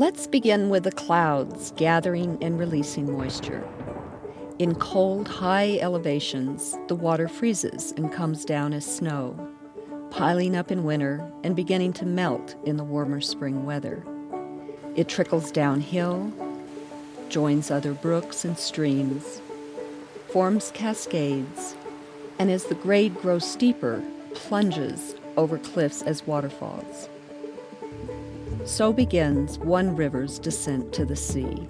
Let's begin with the clouds gathering and releasing moisture. In cold, high elevations, the water freezes and comes down as snow, piling up in winter and beginning to melt in the warmer spring weather. It trickles downhill, joins other brooks and streams, forms cascades, and as the grade grows steeper, plunges over cliffs as waterfalls. So begins one river's descent to the sea.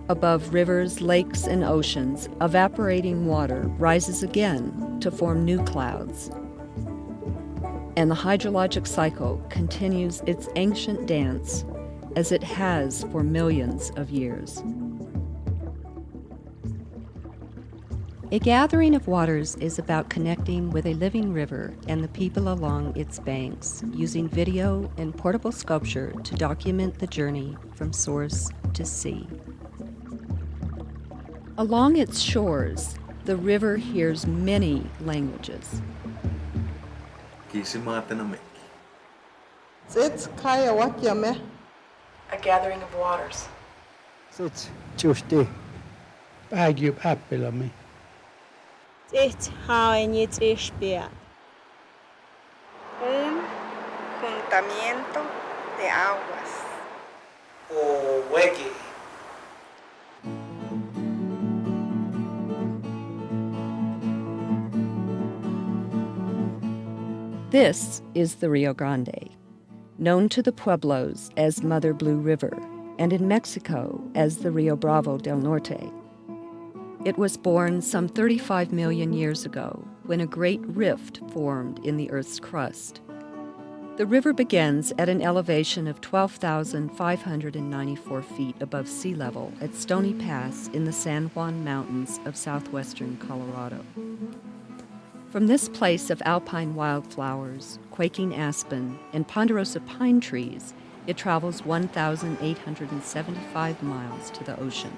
Above rivers, lakes, and oceans, evaporating water rises again to form new clouds. And the hydrologic cycle continues its ancient dance as it has for millions of years. A gathering of waters is about connecting with a living river and the people along its banks, using video and portable sculpture to document the journey from source to sea. Along its shores, the river hears many languages. A gathering of waters. It's Tuesday. Baggy apple me. It's how I need to speak. Un juntamiento de aguas. O weki. This is the Rio Grande, known to the Pueblos as Mother Blue River, and in Mexico as the Rio Bravo del Norte. It was born some 35 million years ago when a great rift formed in the Earth's crust. The river begins at an elevation of 12,594 feet above sea level at Stony Pass in the San Juan Mountains of southwestern Colorado. From this place of alpine wildflowers, quaking aspen, and ponderosa pine trees, it travels 1,875 miles to the ocean.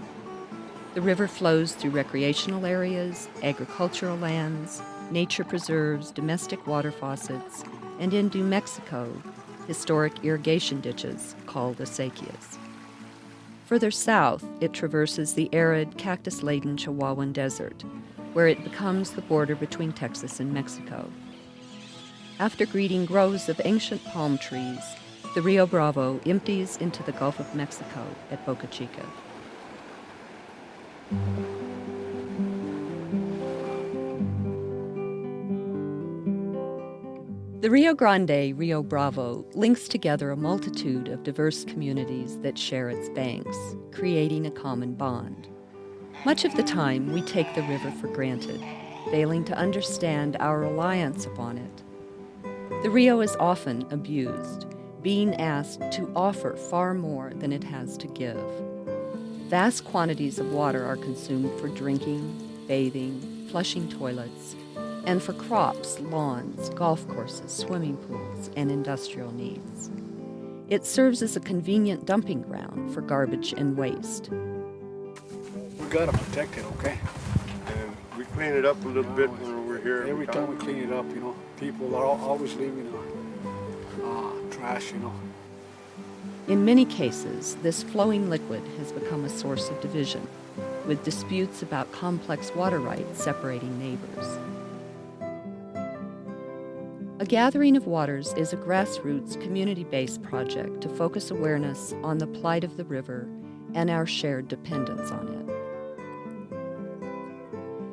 The river flows through recreational areas, agricultural lands, nature preserves, domestic water faucets, and in New Mexico, historic irrigation ditches called acequias. Further south, it traverses the arid, cactus-laden Chihuahuan Desert, where it becomes the border between Texas and Mexico. After greeting groves of ancient palm trees, the Rio Bravo empties into the Gulf of Mexico at Boca Chica. The Rio Grande, Rio Bravo, links together a multitude of diverse communities that share its banks, creating a common bond. Much of the time, we take the river for granted, failing to understand our reliance upon it. The Rio is often abused, being asked to offer far more than it has to give. Vast quantities of water are consumed for drinking, bathing, flushing toilets, and for crops, lawns, golf courses, swimming pools, and industrial needs. It serves as a convenient dumping ground for garbage and waste. We gotta protect it, okay? And we clean it up a little bit when we're here. Every time we clean it up, people are always leaving trash, In many cases, this flowing liquid has become a source of division, with disputes about complex water rights separating neighbors. A Gathering of Waters is a grassroots, community-based project to focus awareness on the plight of the river and our shared dependence on it.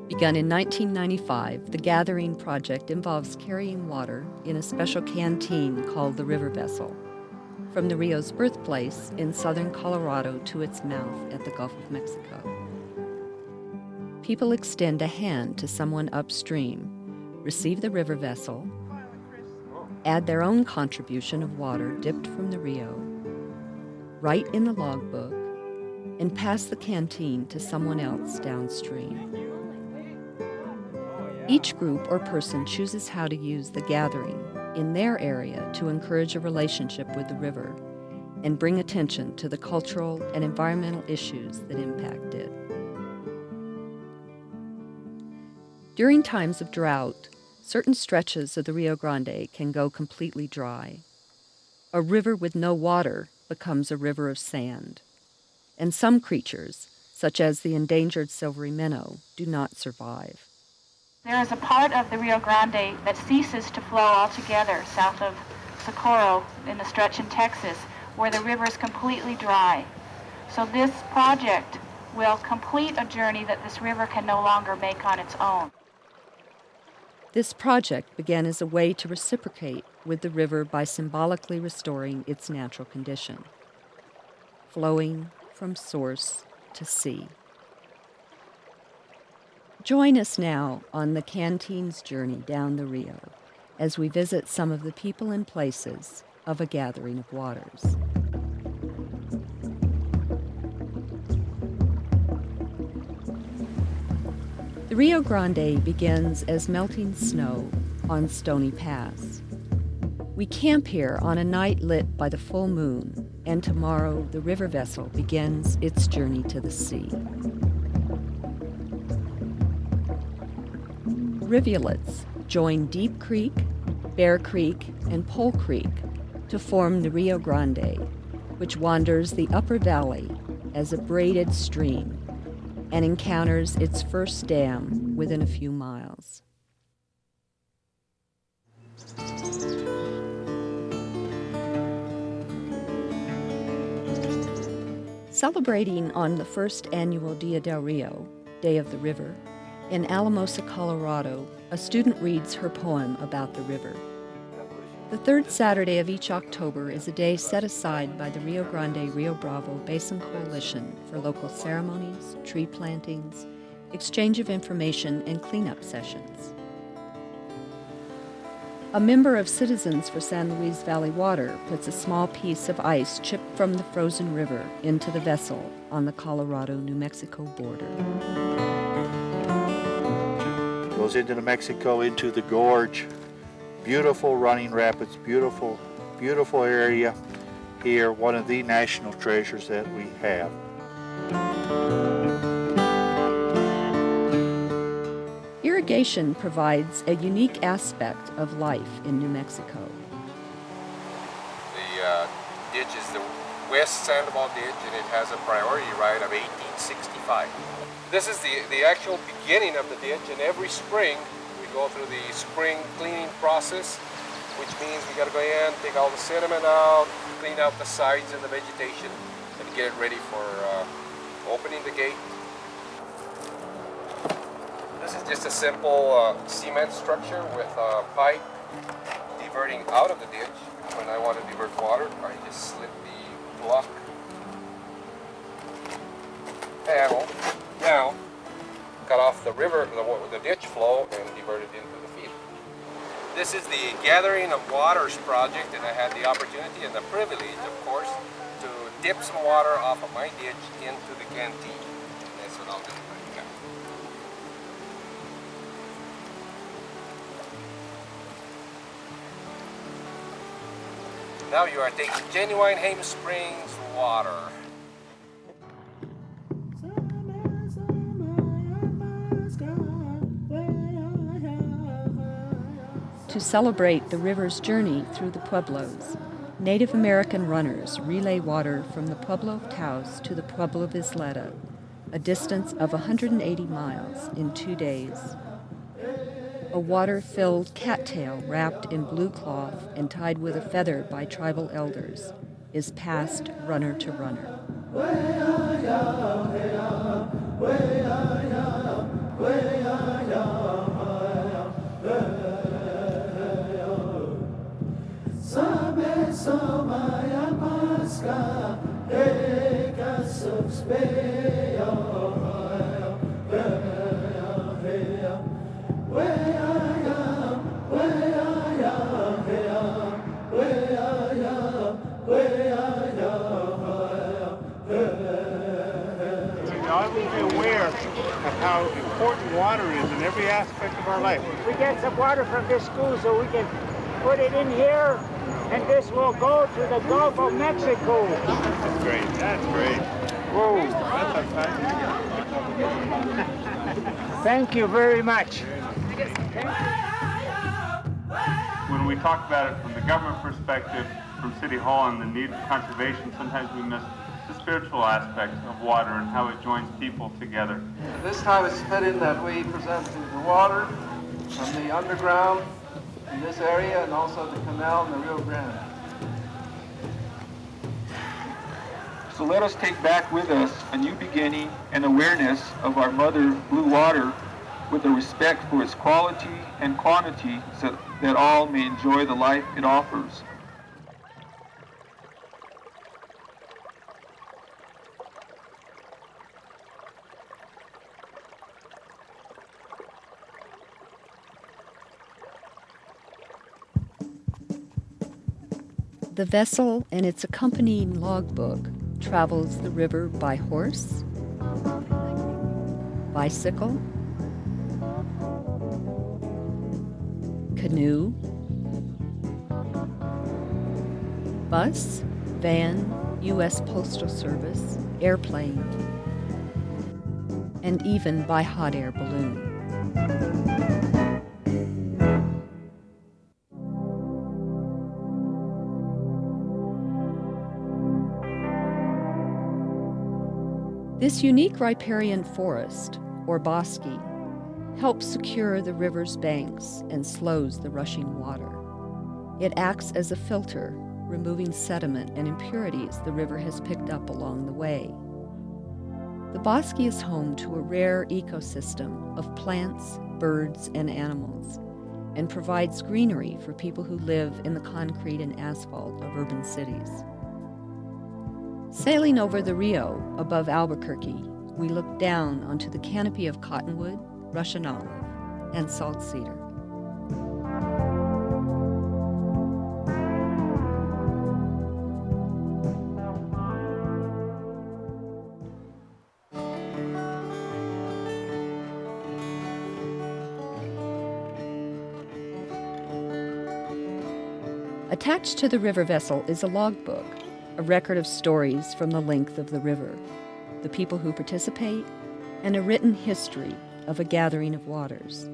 Begun in 1995, the Gathering Project involves carrying water in a special canteen called the River Vessel, from the Rio's birthplace in southern Colorado to its mouth at the Gulf of Mexico. People extend a hand to someone upstream, receive the river vessel, add their own contribution of water dipped from the Rio, write in the logbook, and pass the canteen to someone else downstream. Each group or person chooses how to use the gathering in their area to encourage a relationship with the river and bring attention to the cultural and environmental issues that impact it. During times of drought, certain stretches of the Rio Grande can go completely dry. A river with no water becomes a river of sand. And some creatures, such as the endangered silvery minnow, do not survive. There is a part of the Rio Grande that ceases to flow altogether south of Socorro in the stretch in Texas, where the river is completely dry. So this project will complete a journey that this river can no longer make on its own. This project began as a way to reciprocate with the river by symbolically restoring its natural condition, flowing from source to sea. Join us now on the Canteen's journey down the Rio as we visit some of the people and places of a gathering of waters. The Rio Grande begins as melting snow on Stony Pass. We camp here on a night lit by the full moon, and tomorrow the river vessel begins its journey to the sea. Rivulets join Deep Creek, Bear Creek, and Pole Creek to form the Rio Grande, which wanders the upper valley as a braided stream and encounters its first dam within a few miles. Celebrating on the first annual Dia del Rio, Day of the River, in Alamosa, Colorado, a student reads her poem about the river. The third Saturday of each October is a day set aside by the Rio Grande Rio Bravo Basin Coalition for local ceremonies, tree plantings, exchange of information, and cleanup sessions. A member of Citizens for San Luis Valley Water puts a small piece of ice chipped from the frozen river into the vessel on the Colorado-New Mexico border. Goes into New Mexico, into the gorge. Beautiful running rapids, beautiful, beautiful area here, one of the national treasures that we have. Irrigation provides a unique aspect of life in New Mexico. The ditch is the West Sandoval Ditch, and it has a priority right of 1865. This is the actual beginning of the ditch, and every spring we go through the spring cleaning process, which means we got to go in, take all the sediment out, clean out the sides and the vegetation, and get it ready for opening the gate. This is just a simple cement structure with a pipe diverting out of the ditch. When I want to divert water, I just slip the block panel down, cut off the river, the ditch flow, and divert it into the field. This is the Gathering of Waters project, and I had the opportunity and the privilege, of course, to dip some water off of my ditch into the canteen. And that's what I'll do right now. Now you are taking genuine Haim Springs water. To celebrate the river's journey through the Pueblos, Native American runners relay water from the Pueblo of Taos to the Pueblo of Isleta, a distance of 180 miles in 2 days. A water-filled cattail wrapped in blue cloth and tied with a feather by tribal elders is passed runner to runner. Always aware of how important water is in every aspect of our life. We get some water from this school so we can put it in here, and this will go to the Gulf of Mexico. That's great. That's great. Whoa, that's exciting. Thank you very much. When we talk about it from the government perspective, from City Hall and the need of conservation, sometimes we miss the spiritual aspect of water and how it joins people together. This time it's fitting that we present the water from the underground in this area and also the canal in the Rio Grande. So let us take back with us a new beginning and awareness of our mother blue water with a respect for its quality and quantity so that all may enjoy the life it offers. The vessel and its accompanying logbook travels the river by horse, bicycle, canoe, bus, van, U.S. Postal Service, airplane, and even by hot air balloon. This unique riparian forest, or bosque, helps secure the river's banks and slows the rushing water. It acts as a filter, removing sediment and impurities the river has picked up along the way. The bosque is home to a rare ecosystem of plants, birds, and animals, and provides greenery for people who live in the concrete and asphalt of urban cities. Sailing over the Rio above Albuquerque, we look down onto the canopy of cottonwood, Russian olive, and salt cedar. Attached to the river vessel is a logbook, a record of stories from the length of the river, the people who participate, and a written history of a gathering of waters.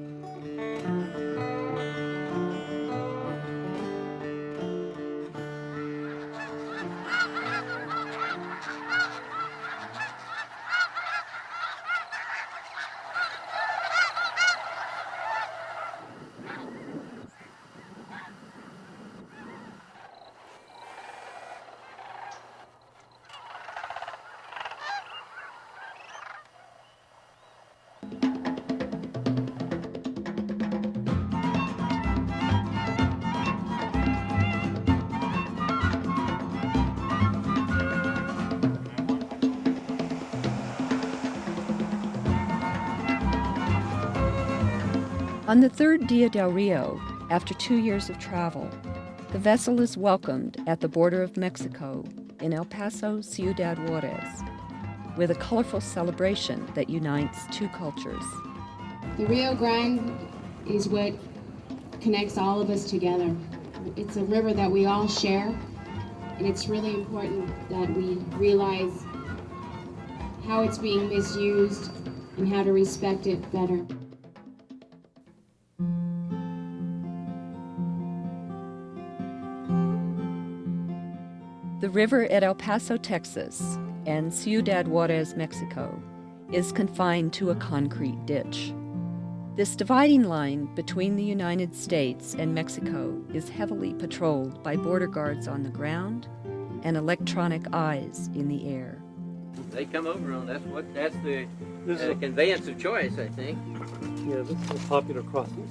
On the third Dia del Rio, after 2 years of travel, the vessel is welcomed at the border of Mexico in El Paso, Ciudad Juarez, with a colorful celebration that unites two cultures. The Rio Grande is what connects all of us together. It's a river that we all share, and it's really important that we realize how it's being misused and how to respect it better. The river at El Paso, Texas, and Ciudad Juarez, Mexico, is confined to a concrete ditch. This dividing line between the United States and Mexico is heavily patrolled by border guards on the ground and electronic eyes in the air. They come over on that's the conveyance of choice, I think. Yeah, this is a popular crossing.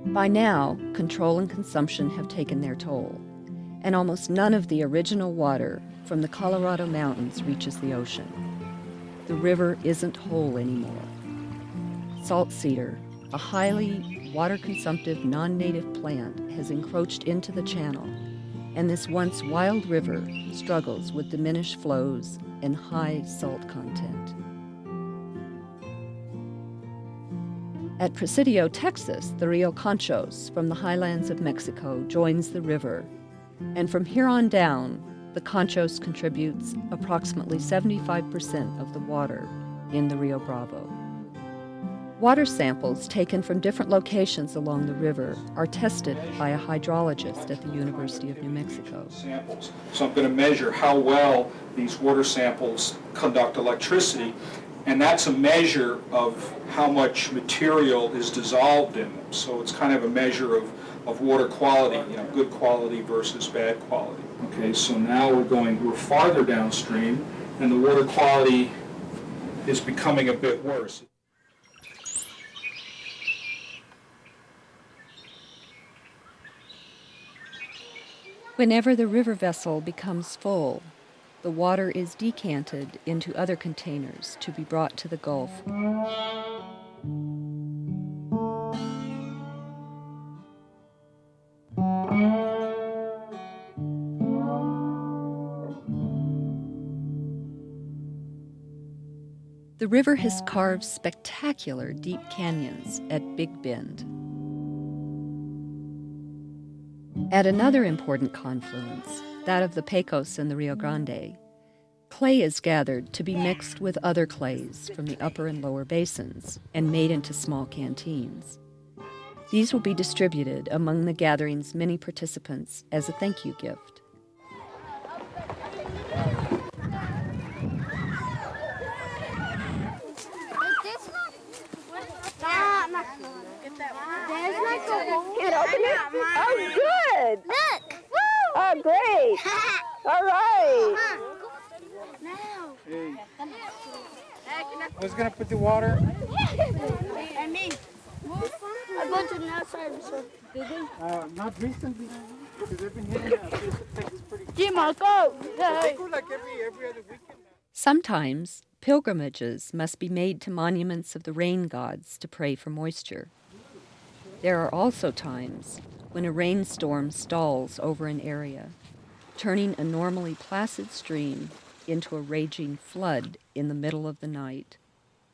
By now, control and consumption have taken their toll, and almost none of the original water from the Colorado mountains reaches the ocean. The river isn't whole anymore. Salt cedar, a highly water-consumptive non-native plant, has encroached into the channel, and this once wild river struggles with diminished flows and high salt content. At Presidio, Texas, the Rio Conchos from the highlands of Mexico joins the river, and from here on down, the Conchos contributes approximately 75% of the water in the Rio Bravo. Water samples taken from different locations along the river are tested by a hydrologist at the University of New Mexico. Samples. So I'm going to measure how well these water samples conduct electricity, and that's a measure of how much material is dissolved in them. So it's kind of a measure of water quality, good quality versus bad quality. Okay, so now we're farther downstream, and the water quality is becoming a bit worse. Whenever the river vessel becomes full, the water is decanted into other containers to be brought to the Gulf. The river has carved spectacular deep canyons at Big Bend. At another important confluence, that of the Pecos and the Rio Grande, clay is gathered to be mixed with other clays from the upper and lower basins and made into small canteens. These will be distributed among the gathering's many participants as a thank you gift. Oh, good. Look. Oh, great. All right. Who's going to put the water? And me. I'm going to the outside. Did they? Not recently. Because they've been hitting Texas pretty good. Jimo, go. They go like every other weekend. Sometimes, pilgrimages must be made to monuments of the rain gods to pray for moisture. There are also times when a rainstorm stalls over an area, turning a normally placid stream into a raging flood in the middle of the night,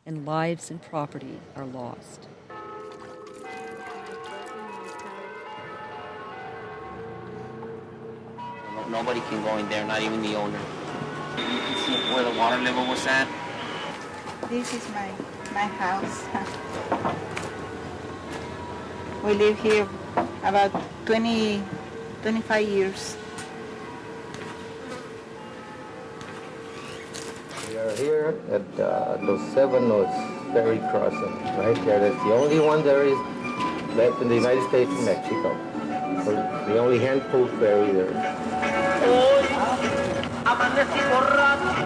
and lives and property are lost. Nobody can go in there, not even the owner. You can see where the water level was at. This is my house. We live here about 25 years. We are here at Los Sebanos ferry crossing, right there. That's the only one there is left in the United States and Mexico. The only hand-pulled ferry there. Hoy amanecí borracho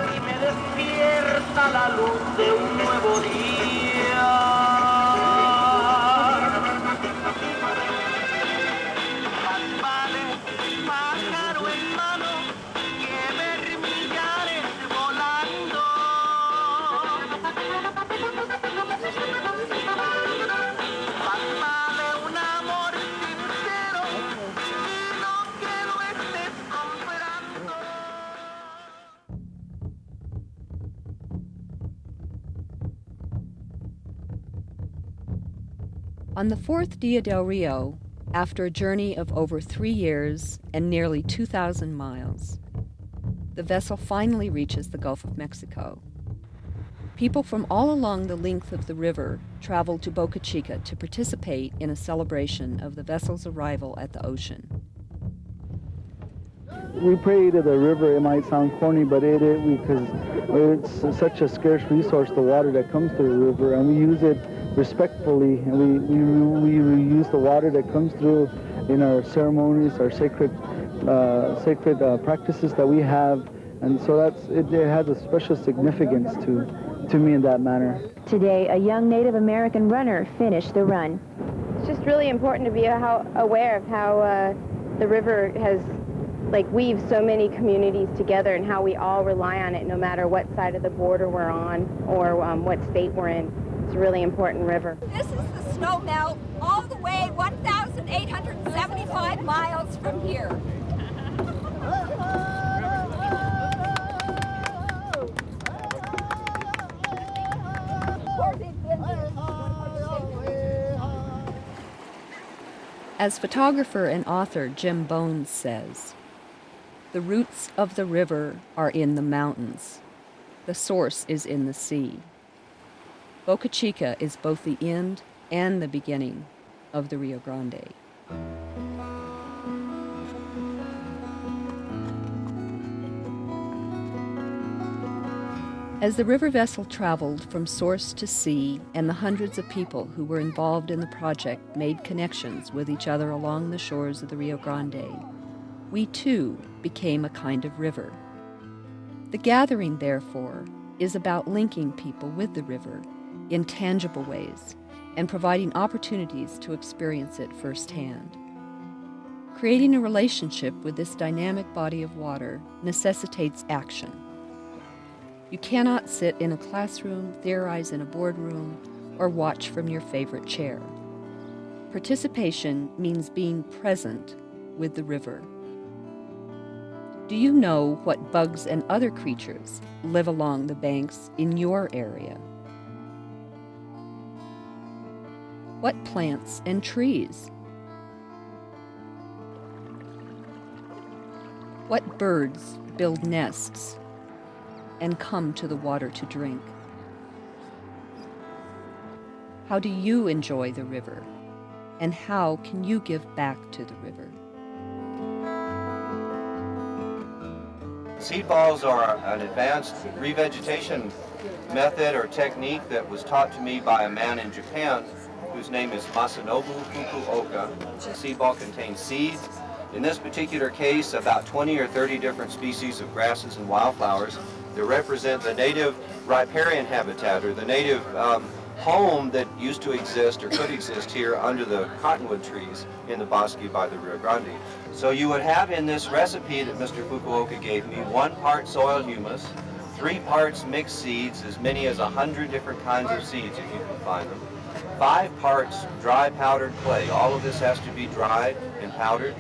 y me despierta la luz de un nuevo día. Más vale pájaro en mano que ver millares volando. Más vale un amor sincero y no que lo estés comprando. On the fourth Dia del Rio, after a journey of over 3 years and nearly 2,000 miles, the vessel finally reaches the Gulf of Mexico. People from all along the length of the river travel to Boca Chica to participate in a celebration of the vessel's arrival at the ocean. We pray to the river. It might sound corny, but it is because it's such a scarce resource, the water that comes to the river, and we use it respectfully, and we use the water that comes through in our ceremonies, our sacred practices that we have, and so it has a special significance to me in that manner. Today, a young Native American runner finished the run. It's just really important to be aware of how the river has weaves so many communities together and how we all rely on it no matter what side of the border we're on or what state we're in. It's a really important river. This is the snow melt all the way 1,875 miles from here. As photographer and author Jim Bones says, "The roots of the river are in the mountains. The source is in the sea. Boca Chica is both the end and the beginning of the Rio Grande. As the river vessel traveled from source to sea and the hundreds of people who were involved in the project made connections with each other along the shores of the Rio Grande, we too became a kind of river. The gathering, therefore, is about linking people with the river in tangible ways and providing opportunities to experience it firsthand. Creating a relationship with this dynamic body of water necessitates action. You cannot sit in a classroom, theorize in a boardroom, or watch from your favorite chair. Participation means being present with the river. Do you know what bugs and other creatures live along the banks in your area? What plants and trees? What birds build nests and come to the water to drink? How do you enjoy the river? And how can you give back to the river? Seed balls are an advanced revegetation method or technique that was taught to me by a man in Japan whose name is Masanobu Fukuoka. The seed ball contains seeds. In this particular case, about 20 or 30 different species of grasses and wildflowers that represent the native riparian habitat, or the native home that used to exist or could exist here under the cottonwood trees in the Basia by the Rio Grande. So you would have in this recipe that Mr. Fukuoka gave me 1 part soil humus, 3 parts mixed seeds, as many as 100 different kinds of seeds if you can find them, 5 parts dry powdered clay. All of this has to be dried and powdered.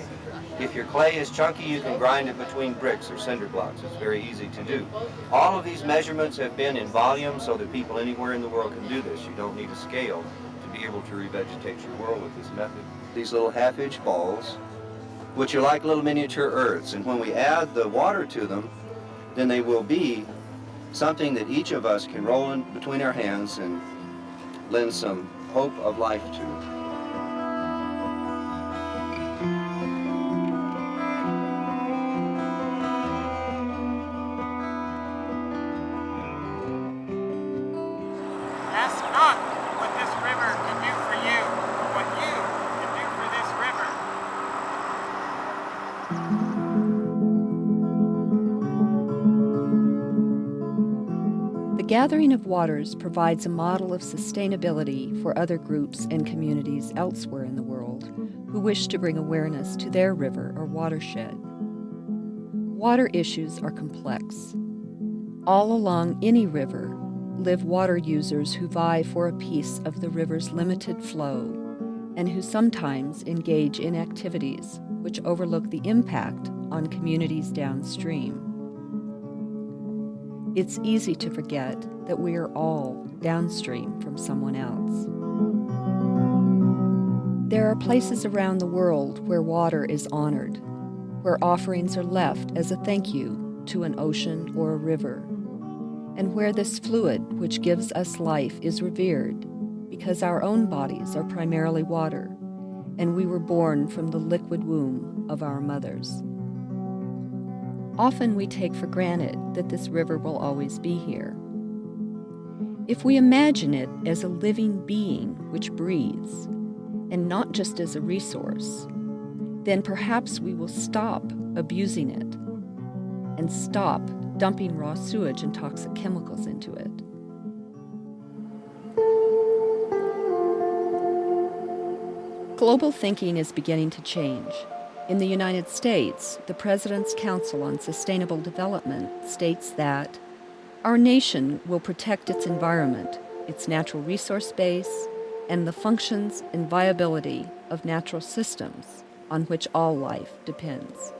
If your clay is chunky, you can grind it between bricks or cinder blocks. It's very easy to do. All of these measurements have been in volume so that people anywhere in the world can do this. You don't need a scale to be able to revegetate your world with this method. These little half-inch balls, which are like little miniature earths, and when we add the water to them, then they will be something that each of us can roll in between our hands and lend some hope of life to. Ask not what this river can do for you, but what you can do for this river. The Gathering of Waters provides a model of sustainability for other groups and communities elsewhere in the world who wish to bring awareness to their river or watershed. Water issues are complex. All along any river live water users who vie for a piece of the river's limited flow and who sometimes engage in activities which overlook the impact on communities downstream. It's easy to forget that we are all downstream from someone else. There are places around the world where water is honored, where offerings are left as a thank you to an ocean or a river, and where this fluid which gives us life is revered because our own bodies are primarily water, and we were born from the liquid womb of our mothers. Often we take for granted that this river will always be here. If we imagine it as a living being which breathes, and not just as a resource, then perhaps we will stop abusing it and stop dumping raw sewage and toxic chemicals into it. Global thinking is beginning to change. In the United States, the President's Council on Sustainable Development states that our nation will protect its environment, its natural resource base, and the functions and viability of natural systems on which all life depends.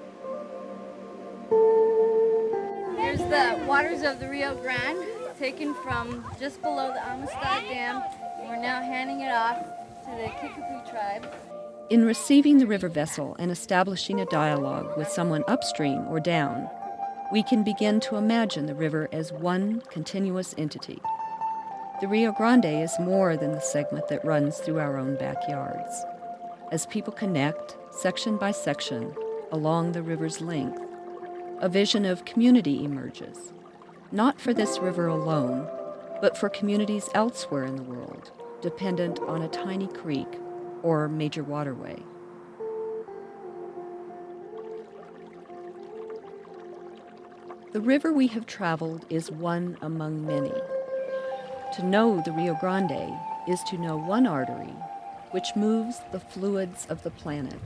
Here's the waters of the Rio Grande, taken from just below the Amistad Dam. We're now handing it off to the Kickapoo tribe. In receiving the river vessel and establishing a dialogue with someone upstream or down, we can begin to imagine the river as one continuous entity. The Rio Grande is more than the segment that runs through our own backyards. As people connect, section by section, along the river's length, a vision of community emerges, not for this river alone, but for communities elsewhere in the world, dependent on a tiny creek or major waterway. The river we have traveled is one among many. To know the Rio Grande is to know one artery which moves the fluids of the planet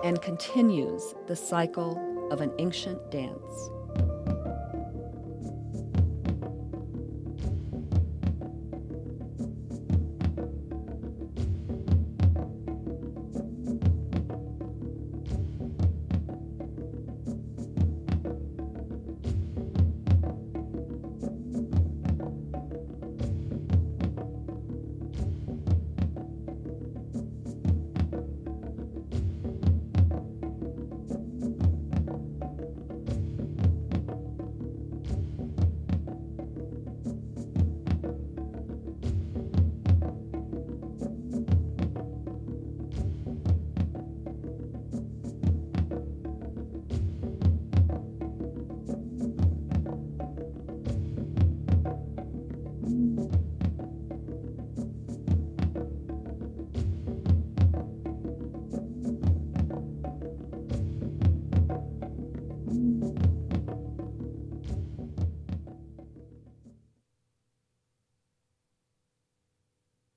and continues the cycle of an ancient dance.